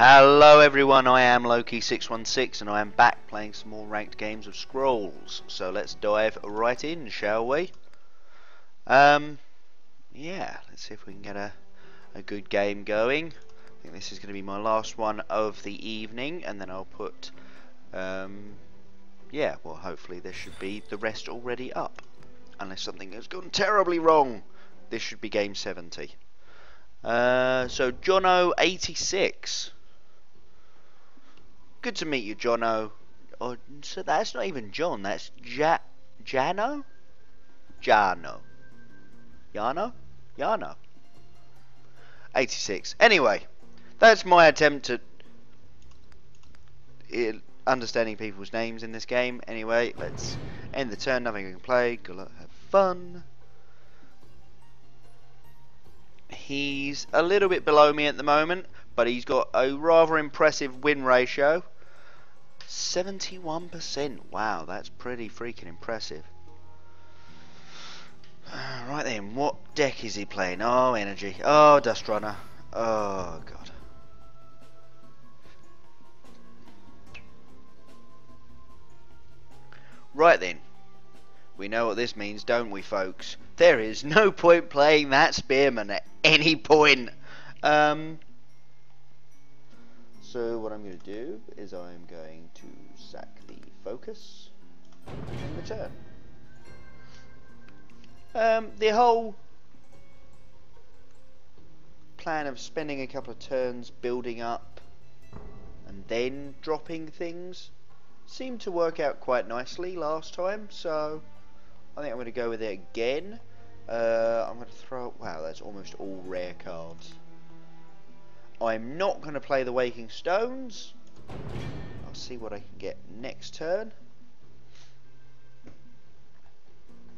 Hello everyone, I am Loki616 and I am back playing some more ranked games of Scrolls. So let's dive right in, shall we? Yeah, let's see if we can get a good game going. I think this is going to be my last one of the evening, and then I'll put, yeah, well hopefully there should be the rest already up. Unless something has gone terribly wrong, this should be game 70. So Jono86. Good to meet you, Jono. Oh, so that's not even John. That's Jano. Jano. Yano. Yano. 86. Anyway, that's my attempt at understanding people's names in this game. Anyway, let's end the turn. Nothing I can play. Good luck. Have fun. He's a little bit below me at the moment, but he's got a rather impressive win ratio. 71%. Wow, that's pretty freaking impressive. Right then, what deck is he playing? Oh, energy. Oh, Dust Runner. Oh, God. Right then. We know what this means, don't we, folks? There is no point playing that Spearman at any point. So what I'm going to do is I'm going to sack the focus and return. The whole plan of spending a couple of turns building up and then dropping things seemed to work out quite nicely last time, so I think I'm going to go with it again. I'm going to throw... Wow, that's almost all rare cards. I'm not going to play the Waking Stones. I'll see what I can get next turn.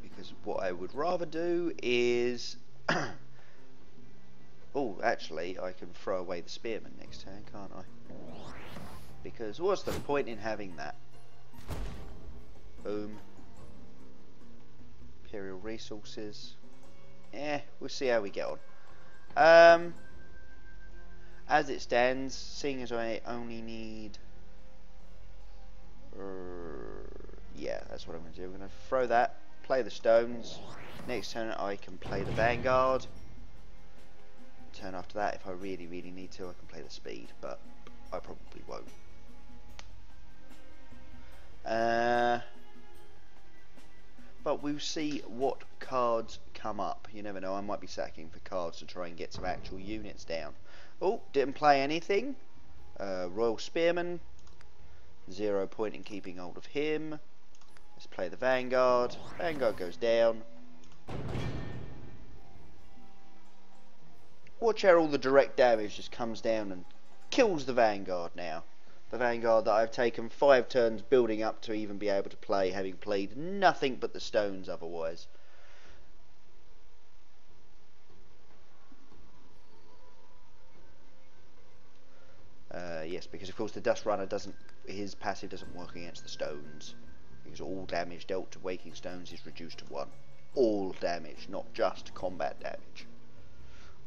Because what I would rather do is... Oh, actually, I can throw away the Spearman next turn, can't I? Because what's the point in having that? Boom. Imperial Resources. We'll see how we get on. As it stands, seeing as I only need... yeah, that's what I'm going to do. I'm going to throw that, play the Stones. Next turn I can play the Vanguard. Turn after that, if I really need to, I can play the Speed, but I probably won't. But we'll see what cards come up. You never know, I might be sacking for cards to try and get some actual units down. Oh, didn't play anything. Royal Spearman. 0 point in keeping hold of him. Let's play the Vanguard. Vanguard goes down. Watch how all the direct damage just comes down and kills the Vanguard now. The Vanguard that I've taken 5 turns building up to even be able to play, having played nothing but the Stones otherwise. Yes, because of course the Dust Runner doesn't, his passive doesn't work against the Stones. Because all damage dealt to Waking Stones is reduced to 1. All damage, not just combat damage.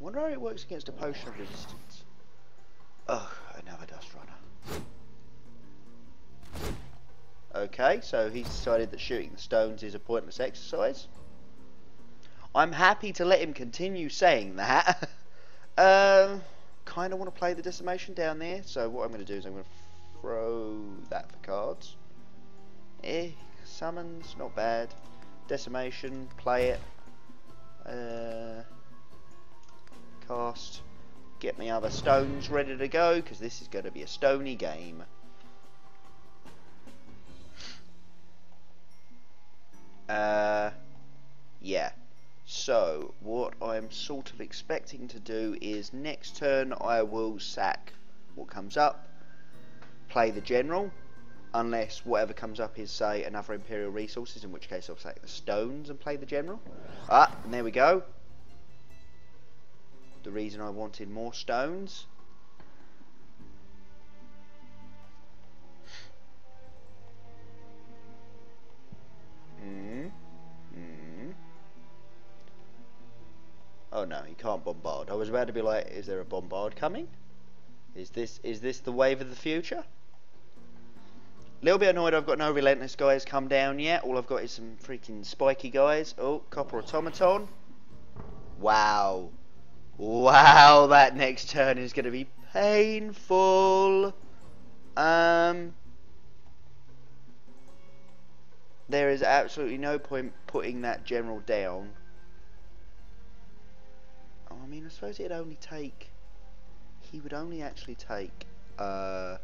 I wonder how it works against a Potion of Resistance. Ugh, another Dust Runner. Okay, so he's decided that shooting the Stones is a pointless exercise. I'm happy to let him continue saying that. Kind of want to play the Decimation down there, so what I'm going to do is I'm going to throw that for cards. Summons, not bad. Decimation, play it. Cast. Get me other Stones ready to go, because this is going to be a stony game. Yeah. So, what I'm sort of expecting to do is next turn I will sack what comes up, play the General, unless whatever comes up is, say, another Imperial Resources, in which case I'll sack the Stones and play the General. And there we go. The reason I wanted more Stones. Oh no, he can't bombard. I was about to be like, is there a bombard coming? Is this the wave of the future? Little bit annoyed I've got no relentless guys come down yet. All I've got is some freaking spiky guys. Oh, copper automaton. Wow. Wow, that next turn is going to be painful. There is absolutely no point putting that general down. Oh, I mean, I suppose it'd only take... He would only actually take 2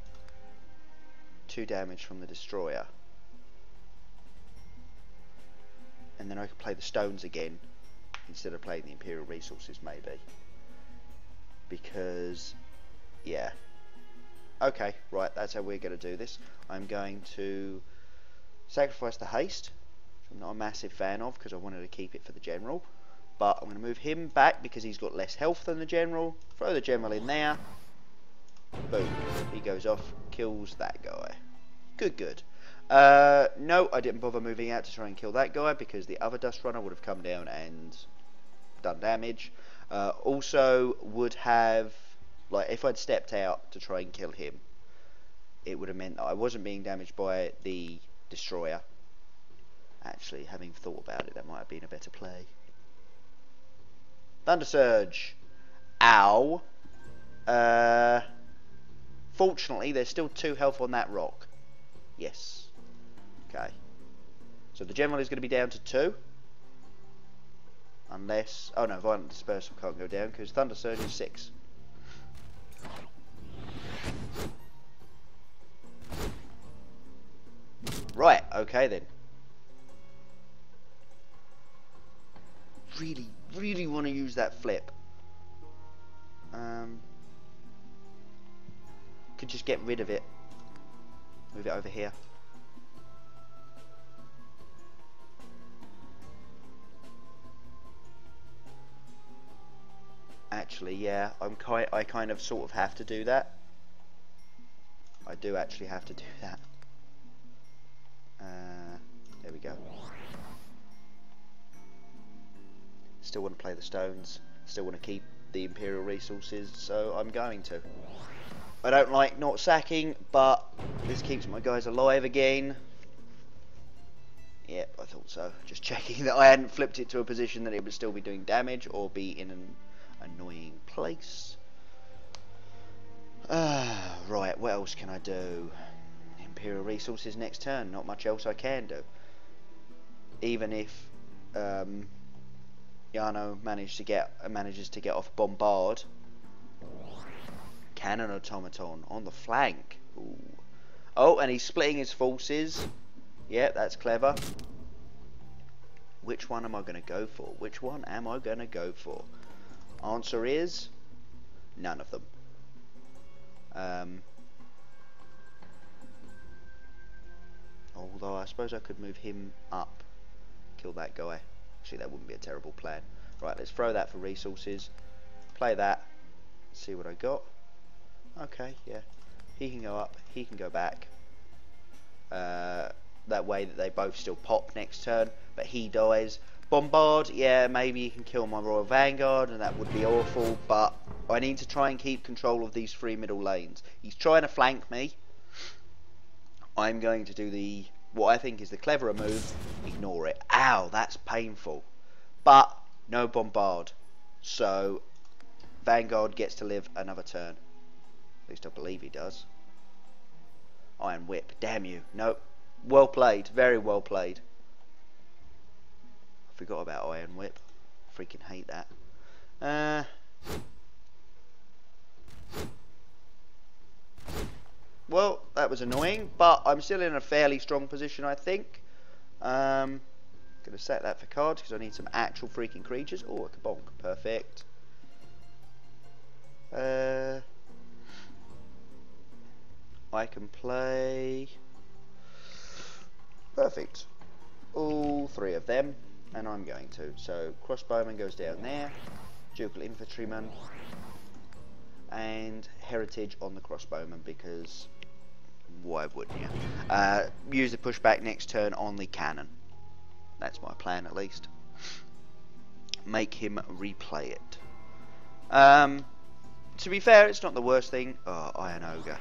damage from the destroyer. And then I could play the stones again instead of playing the Imperial resources, maybe. Because, yeah. Okay, right, that's how we're going to do this. I'm going to sacrifice the haste, which I'm not a massive fan of because I wanted to keep it for the general. But I'm going to move him back because he's got less health than the general. Throw the general in there. Boom. He goes off, kills that guy. Good, good. No, I didn't bother moving out to try and kill that guy because the other Dust Runner would have come down and done damage. Also would have, like, if I'd stepped out to try and kill him, it would have meant that I wasn't being damaged by the destroyer. Actually, having thought about it, that might have been a better play. Thunder Surge. Ow. Fortunately, there's still 2 health on that rock. Yes. Okay. So the general is going to be down to 2. Unless... Oh no, Violent Dispersal can't go down because Thunder Surge is 6. Right, okay then. Really want to use that flip. Could just get rid of it. Move it over here. Actually, yeah, I kind of sort of have to do that. I do actually have to do that. There we go. Still want to play the stones. Still want to keep the Imperial resources, so I'm going to. I don't like not sacking, but this keeps my guys alive again. Yep, I thought so. Just checking that I hadn't flipped it to a position that it would still be doing damage or be in an annoying place. Right, what else can I do? Imperial resources next turn. Not much else I can do. Even if Yano manages to get off Bombard. Cannon Automaton on the flank. Ooh. Oh, and he's splitting his forces. Yeah, that's clever. Which one am I going to go for? Which one am I going to go for? Answer is none of them. Although I suppose I could move him up, kill that guy. Actually, that wouldn't be a terrible plan. Right, let's throw that for resources. Play that. See what I got. Okay, yeah. He can go up. He can go back. That way that they both still pop next turn, but he dies. Bombard, yeah, maybe he can kill my Royal Vanguard, and that would be awful, but I need to try and keep control of these 3 middle lanes. He's trying to flank me. I'm going to do what I think is the cleverer move, ignore it. Ow, that's painful. But, no Bombard. So, Vanguard gets to live another turn. At least I believe he does. Iron Whip, damn you. Nope. Well played, very well played. I forgot about Iron Whip. Freaking hate that. Well, that was annoying, but I'm still in a fairly strong position, I think. Gonna set that for cards because I need some actual freaking creatures. Oh, a Kabonk, perfect. I can play perfect all 3 of them, and I'm going to. So Crossbowman goes down there, Ducal Infantryman, and Heritage on the Crossbowman because why wouldn't you? Use the pushback next turn on the cannon. That's my plan, at least. Make him replay it. to be fair, it's not the worst thing. Oh, Iron Ogre.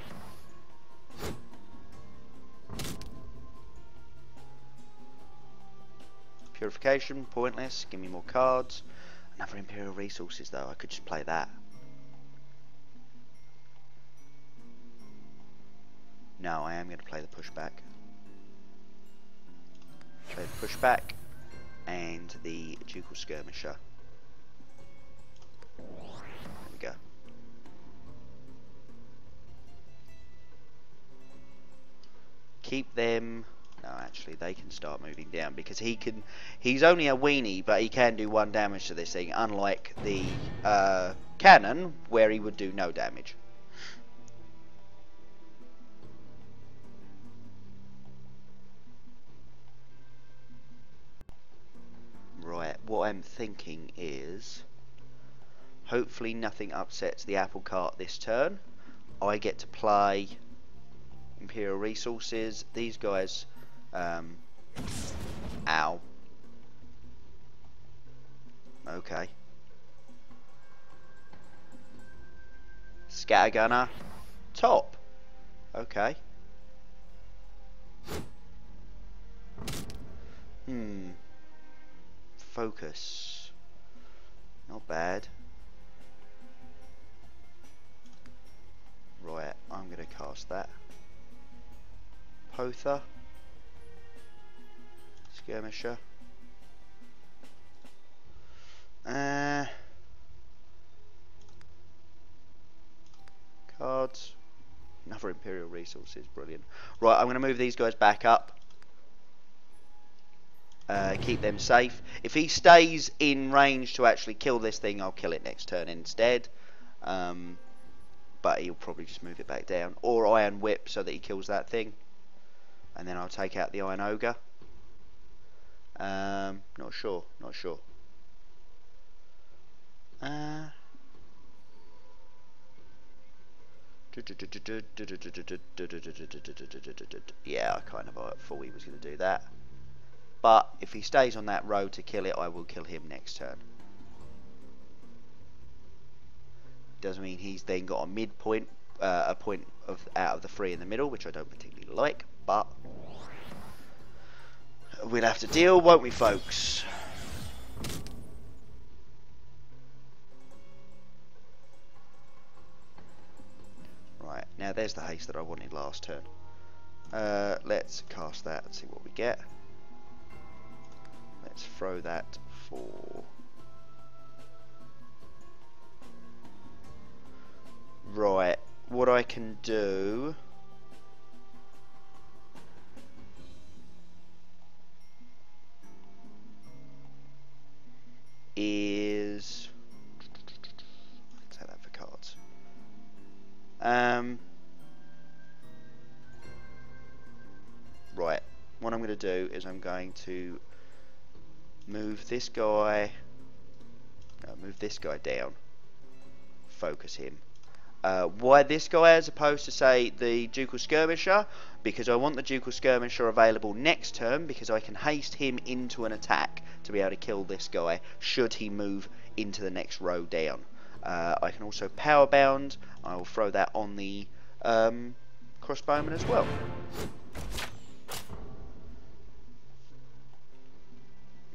Purification, pointless. Give me more cards. Another Imperial Resources, though. I could just play that. No, I am going to play the pushback. Play the pushback and the Ducal Skirmisher. There we go. Keep them. No, actually, they can start moving down because he can. He's only a weenie, but he can do 1 damage to this thing, unlike the cannon, where he would do no damage. Right, what I'm thinking is, hopefully nothing upsets the apple cart this turn. I get to play Imperial Resources. These guys, ow. Okay. Scattergunner, top. Okay. Focus. Not bad. Right, I'm going to cast that. Pother. Skirmisher. Cards. Another Imperial Resources, brilliant. Right, I'm going to move these guys back up. Keep them safe. If he stays in range to actually kill this thing, I'll kill it next turn instead. But he'll probably just move it back down. Or Iron Whip so that he kills that thing. And then I'll take out the Iron Ogre. Not sure. Not sure. Yeah, I kind of thought he was going to do that. But if he stays on that road to kill it, I will kill him next turn. Doesn't mean he's then got a midpoint, a point of out of the 3 in the middle, which I don't particularly like. But we'll have to deal, won't we, folks? Right, now there's the haste that I wanted last turn. Let's cast that and see what we get. Let's throw that for... Right, what I can do... is... Let's have that for cards. Right, what I'm going to do is I'm going to move this guy down, focus him. Why this guy as opposed to, say, the Ducal Skirmisher? Because I want the Ducal Skirmisher available next turn, because I can haste him into an attack to be able to kill this guy should he move into the next row down. I can also power bound. I will throw that on the crossbowman as well.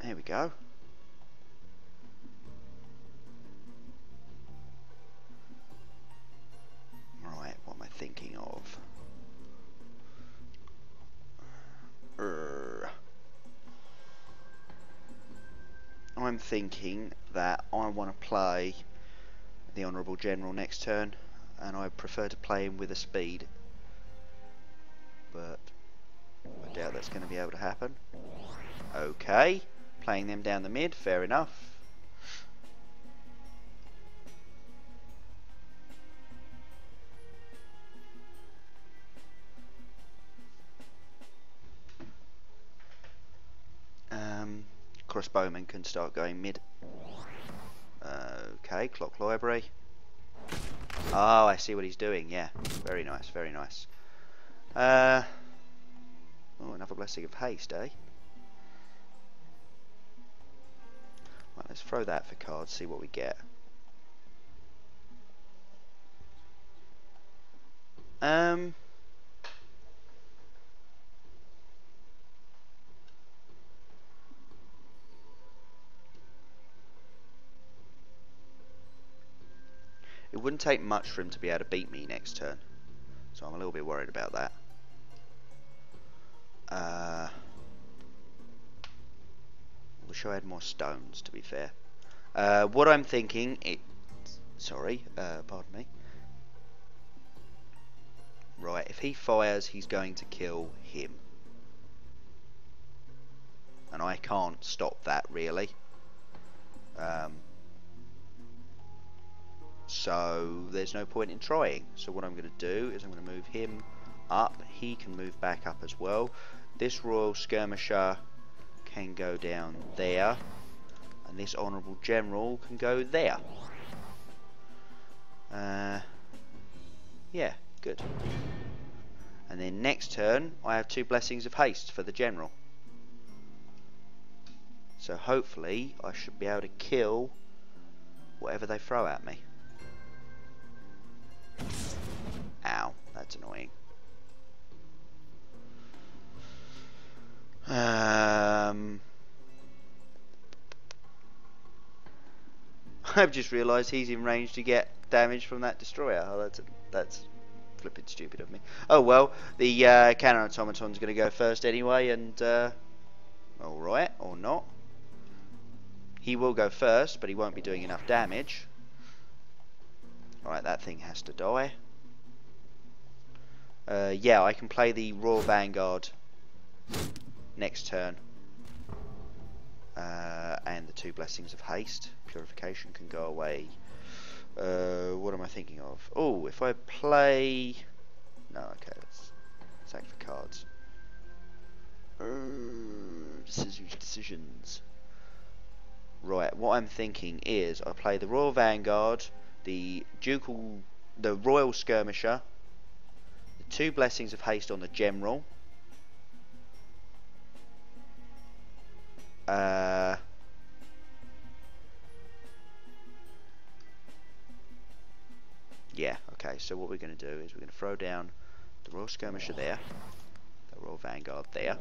There we go. Right, what am I thinking of? I'm thinking that I want to play the Honourable General next turn, and I prefer to play him with a speed. But I doubt that's going to be able to happen. Okay. Playing them down the mid, fair enough. Crossbowmen can start going mid. Okay, Clock Library. Oh, I see what he's doing, yeah. Very nice, very nice. Oh, another Blessing of Haste, eh? Right, let's throw that for cards, see what we get. Um. It wouldn't take much for him to be able to beat me next turn, so I'm a little bit worried about that. Wish I had more stones, to be fair. What I'm thinking, pardon me. Right, if he fires, he's going to kill him. And I can't stop that, really. So there's no point in trying. So what I'm going to do is I'm going to move him up. He can move back up as well. This Royal Skirmisher can go down there. And this Honourable General can go there. Yeah, good. And then next turn, I have 2 Blessings of Haste for the General. So hopefully, I should be able to kill whatever they throw at me. Ow, that's annoying. I've just realised he's in range to get damage from that destroyer. Oh, that's flipping stupid of me. Oh well, the cannon automaton's going to go first anyway, and alright, or not. He will go first, but he won't be doing enough damage. Alright, that thing has to die. Yeah, I can play the Royal Vanguard next turn. And the 2 Blessings of Haste. Purification can go away. What am I thinking of? Oh, if I play... No, okay, let's sack for cards. Decisions. Right, what I'm thinking is I play the Royal Vanguard, the Royal Skirmisher, the 2 Blessings of Haste on the General. Yeah, okay, so what we're going to do is we're going to throw down the Royal Skirmisher there, the Royal Vanguard there.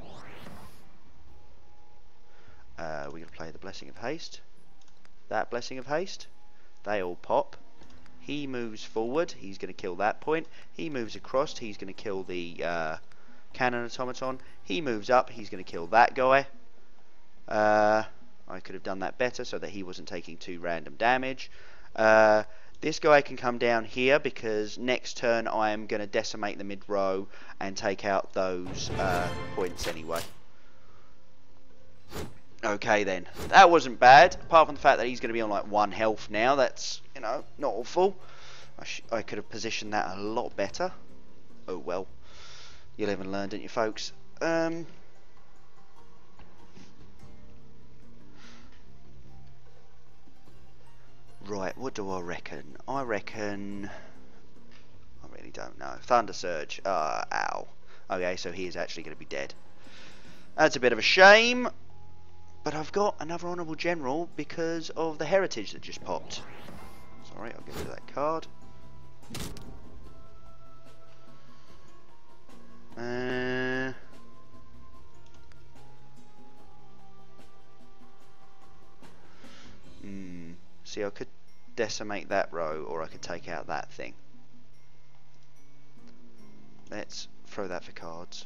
We're going to play the Blessing of Haste, that Blessing of Haste, they all pop. He moves forward, he's going to kill that point. He moves across, he's going to kill the cannon automaton. He moves up, he's going to kill that guy. I could have done that better so that he wasn't taking 2 random damage. This guy can come down here because next turn I am going to decimate the mid row and take out those points anyway. Okay then, that wasn't bad, apart from the fact that he's going to be on like 1 health now. That's, you know, not awful. I could have positioned that a lot better. Oh well, you live and learn, didn't you, folks? Right, what do I reckon? I really don't know. Thunder Surge. Ow. Okay, so he is actually going to be dead. That's a bit of a shame. But I've got another Honourable General because of the heritage that just popped. Sorry, I'll get rid of that card. See, I could decimate that row, or I could take out that thing. Let's throw that for cards.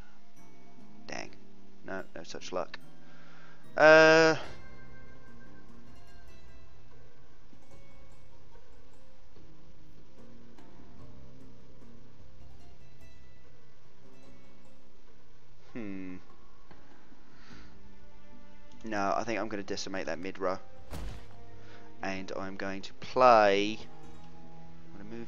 Dang. No such luck. No, I think I'm going to decimate that mid row. And I'm going to play... I'm going to move...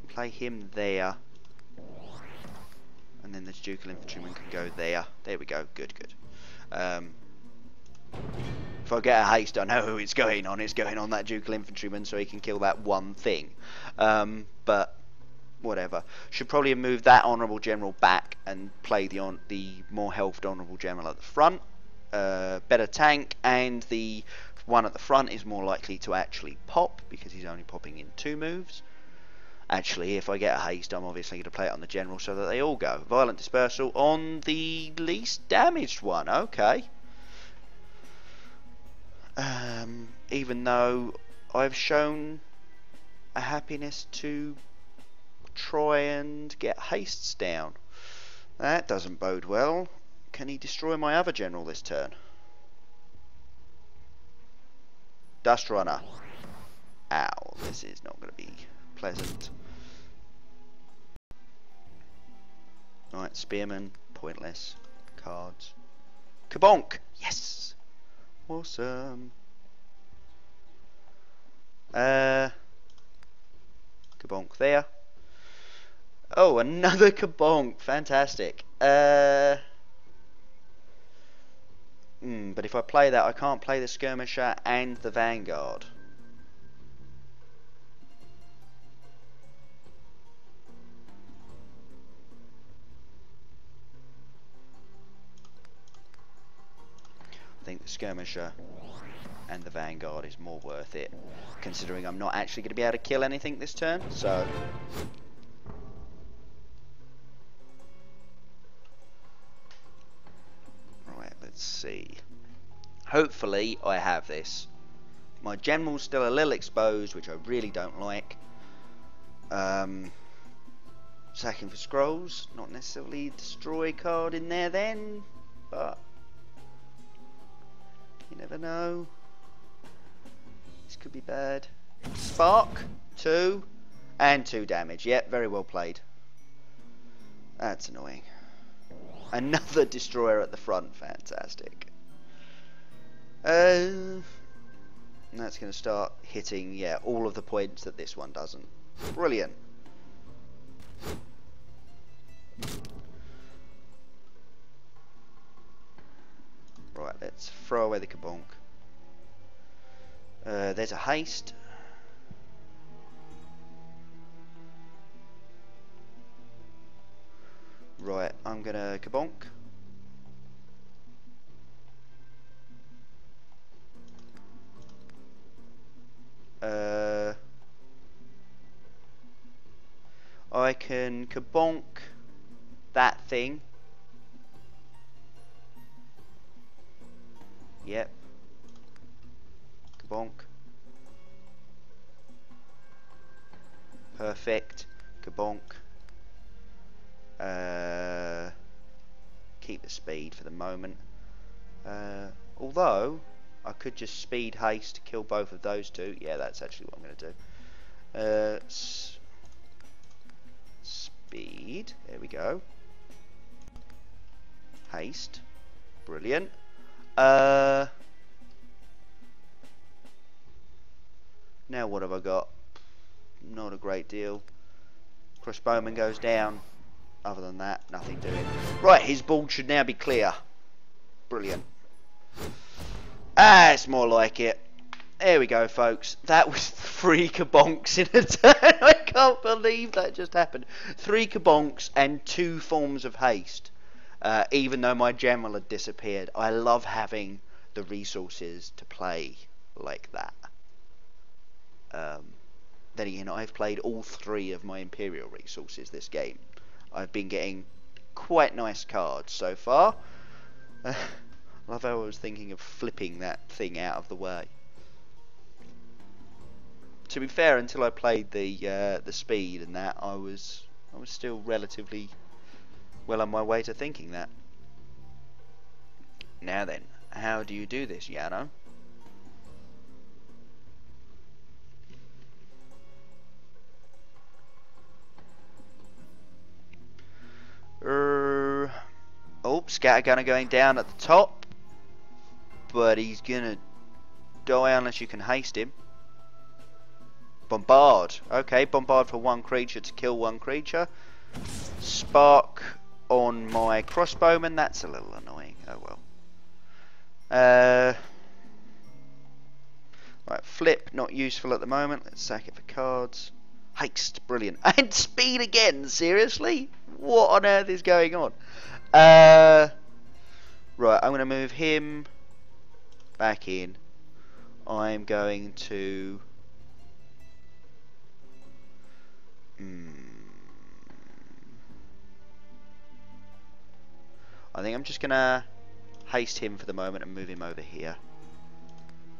Play him there. And then the Ducal Infantryman can go there. There we go. Good, good. If I get a haste, I know who it's going on. It's going on that Ducal Infantryman so he can kill that one thing. But... whatever. Should probably have moved that Honourable General back and play the more healthed Honourable General at the front. better tank, and the one at the front is more likely to actually pop because he's only popping in 2 moves. Actually, if I get a haste, I'm obviously going to play it on the general so that they all go. Violent dispersal on the least damaged one. Okay. Even though I've shown a happiness to try and get hastes down. That doesn't bode well. Can he destroy my other general this turn? Dust Runner. Ow, this is not going to be pleasant. Alright, Spearman, pointless. Cards. Kabonk! Yes! Awesome. Kabonk there. Oh, another Kabonk. Fantastic. But if I play that, I can't play the Skirmisher and the Vanguard. I think the Skirmisher and the Vanguard is more worth it, considering I'm not actually going to be able to kill anything this turn, so... Right, let's see. Hopefully I have this. My general's still a little exposed, which I really don't like. Sacking for scrolls, not necessarily a destroy card in there then, but... You never know. This could be bad. Spark, 2, and 2 damage. Yep, very well played. That's annoying. Another destroyer at the front. Fantastic. That's going to start hitting, yeah, all of the points that this one doesn't. Brilliant. Right, let's throw away the Kabonk. There's a haste. Right, I'm gonna Kabonk. I can Kabonk that thing. Yep. Kabonk. Perfect. Kabonk. Keep the speed for the moment. Although, I could just speed haste to kill both of those two. Yeah, that's actually what I'm going to do. Speed. There we go. Haste. Brilliant. Now what have I got? Not a great deal. Crossbowman goes down. Other than that, nothing doing. Right, his board should now be clear. Brilliant. Ah, it's more like it. There we go, folks. That was 3 Kabonks in a turn. I can't believe that just happened. 3 Kabonks and 2 forms of haste. Even though my general had disappeared. I love having the resources to play like that. Then again, I've played all 3 of my Imperial resources this game. I've been getting quite nice cards so far. Love how I was thinking of flipping that thing out of the way. To be fair, until I played the speed and that, I was still relatively well on my way to thinking that. Now then, how do you do this, Yano? Oh, Scattergunner going down at the top, but he's gonna die unless you can haste him. Bombard. Okay, bombard for 1 creature to kill 1 creature. Spark on my crossbowman. That's a little annoying. Oh well. Right, flip. Not useful at the moment. Let's sack it for cards. Haste. Brilliant. And speed again. Seriously? What on earth is going on? Right, I'm going to move him back in. I'm going to... I think I'm just going to haste him for the moment and move him over here.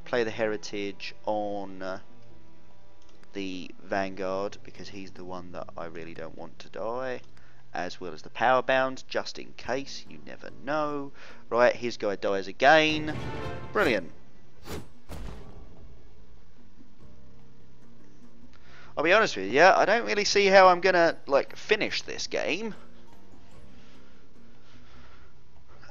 Play the heritage on the Vanguard, because he's the one that I really don't want to die. As well as the power bound, just in case, you never know. Right, his guy dies again. Brilliant. I'll be honest with you, I don't really see how I'm gonna, like, finish this game.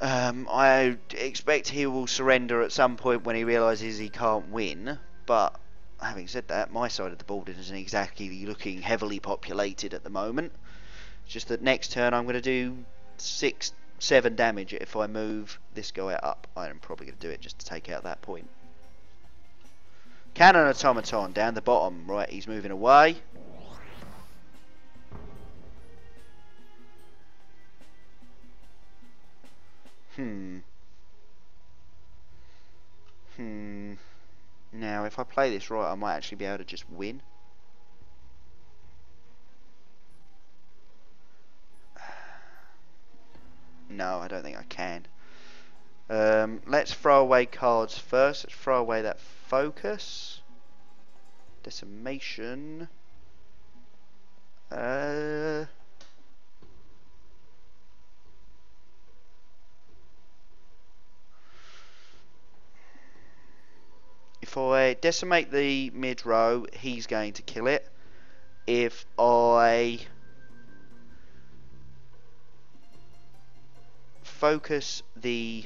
I expect he will surrender at some point when he realises he can't win, but having said that, my side of the board isn't exactly looking heavily populated at the moment. It's just that next turn I'm going to do 6, 7 damage if I move this guy up. I'm probably going to do it just to take out that point. Cannon Automaton down the bottom. Right, he's moving away. Now, if I play this right, I might actually be able to just win. No, I don't think I can. Let's throw away cards first. Let's throw away that focus. Decimation. If I decimate the mid row, he's going to kill it. If I focus the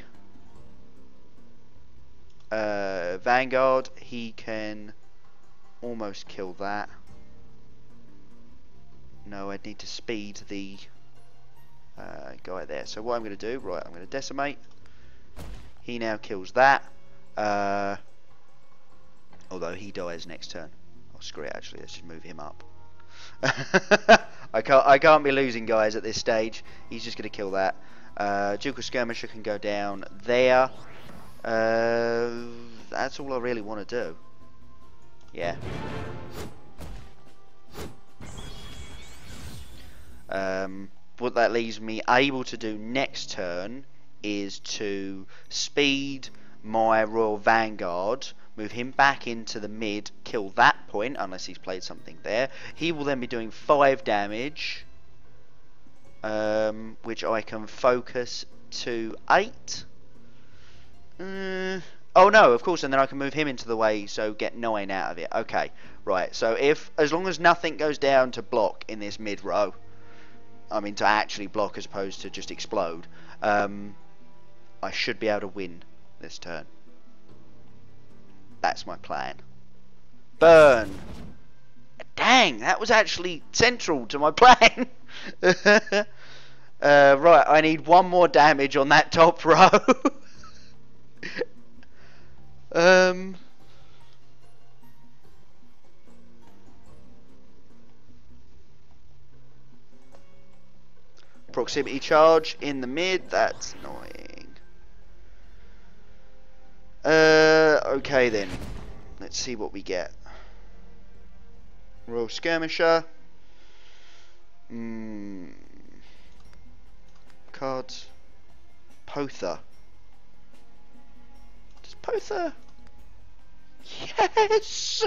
Vanguard, he can almost kill that. No, I'd need to speed the guy there. So what I'm going to do, right, I'm going to decimate. He now kills that. Although he dies next turn. Oh, screw it, actually, let's just move him up. I can't be losing guys at this stage. He's just going to kill that. Ducal Skirmisher can go down there. That's all I really want to do. Yeah. What that leaves me able to do next turn is to speed my Royal Vanguard, move him back into the mid, kill that point, unless he's played something there. He will then be doing 5 damage, which I can focus to 8. Oh no, of course, and then I can move him into the way, so get 9 out of it. Okay, right, so as long as nothing goes down to block in this mid row, I mean to actually block as opposed to just explode, I should be able to win this turn. That's my plan. Burn! Dang, that was actually central to my plan. Right, I need 1 more damage on that top row. Proximity charge in the mid, that's annoying. Okay then. Let's see what we get. Royal Skirmisher. Cards. Pother. Does Pother? Yes!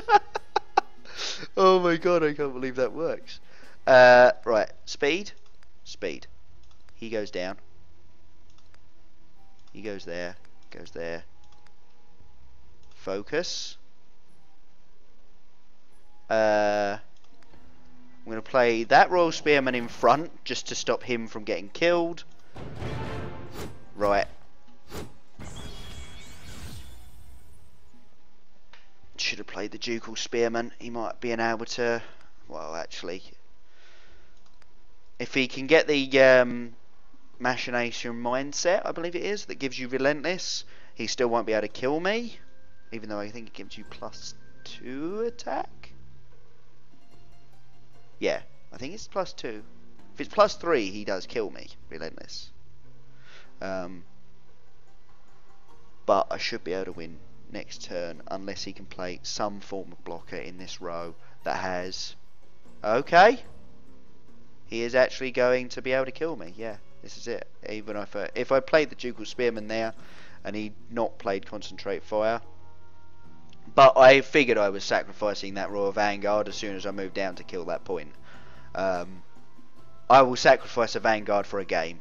Oh my god, I can't believe that works. Right, speed. Speed. He goes down. He goes there. Goes there. Focus. I'm going to play that Royal Spearman in front just to stop him from getting killed. Right. Should have played the Ducal Spearman. He might be able to... Well, actually... If he can get the Machination Mindset, I believe it is, that gives you Relentless, he still won't be able to kill me. Even though I think it gives you +2 attack. Yeah, I think it's +2. If it's +3, he does kill me. Relentless. but I should be able to win next turn unless he can play some form of blocker in this row that has... Okay, he is actually going to be able to kill me. Yeah, this is it. Even if I played the Ducal Spearman there and he'd not played Concentrate Fire, but I figured I was sacrificing that Royal Vanguard as soon as I moved down to kill that point. I will sacrifice a Vanguard for a game.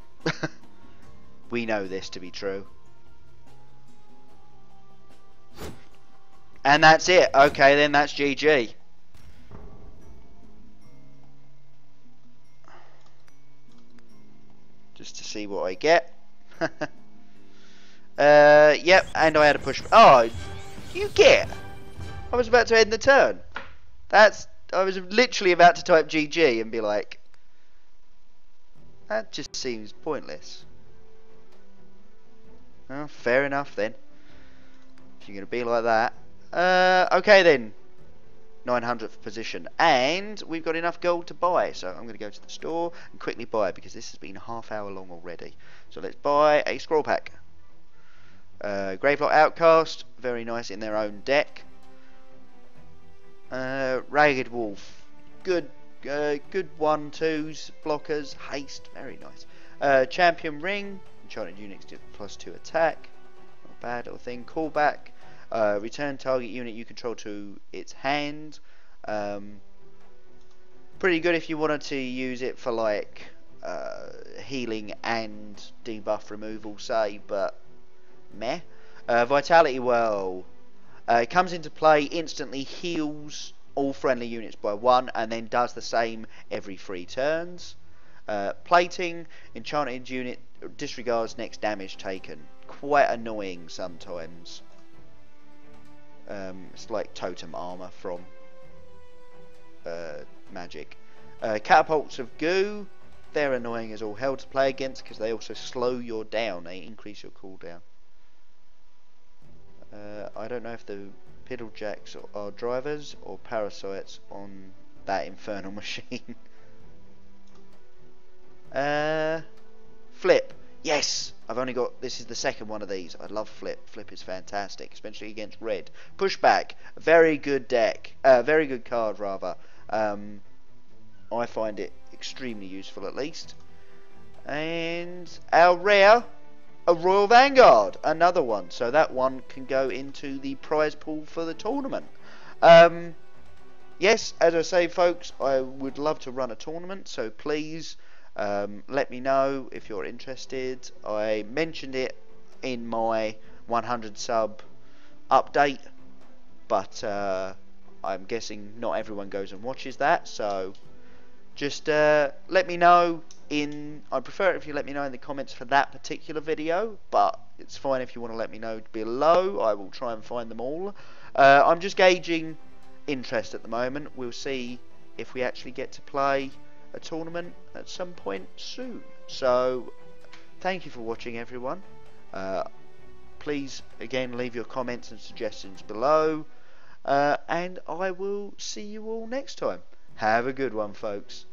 We know this to be true. And that's it. Okay, then that's GG. Just to see what I get. Yep, and I had a push. Oh, you get. I was about to end the turn. I was literally about to type GG and be like, that just seems pointless. Well, fair enough then. If you're going to be like that. Okay then. 900th position. And we've got enough gold to buy. So I'm going to go to the store and quickly buy because this has been a half hour long already. So let's buy a scroll pack. Gravelot Outcast. Very nice in their own deck. Ragged Wolf. Good 1/2s. Blockers. Haste. Very nice. Champion Ring. Enchanted units get +2 attack. Not a bad little thing. Callback. Return target unit you control to its hand. Pretty good if you wanted to use it for like healing and debuff removal, say, but meh. Vitality Well. It comes into play, instantly heals all friendly units by 1 and then does the same every 3 turns. Plating. Enchanted unit disregards next damage taken. Quite annoying sometimes. It's like totem armor from Magic. Catapults of Goo. They're annoying as all hell to play against because they also slow your down. They increase your cooldown. I don't know if the Piddlejacks are drivers or parasites on that infernal machine. Flip. Yes! I've only got... This is the second one of these. I love Flip. Flip is fantastic, especially against red. Pushback. Very good deck. Very good card, rather. I find it extremely useful, at least. And our rare, a Royal Vanguard. Another one. So that one can go into the prize pool for the tournament. Yes, as I say, folks, I would love to run a tournament. So please... let me know if you're interested. I mentioned it in my 100 sub update, but I'm guessing not everyone goes and watches that, so just let me know I'd prefer it if you let me know in the comments for that particular video, but it's fine if you want to let me know below. I will try and find them all. I'm just gauging interest at the moment. We'll see if we actually get to play a tournament at some point soon. So thank you for watching, everyone. Please again leave your comments and suggestions below, and I will see you all next time. Have a good one, folks.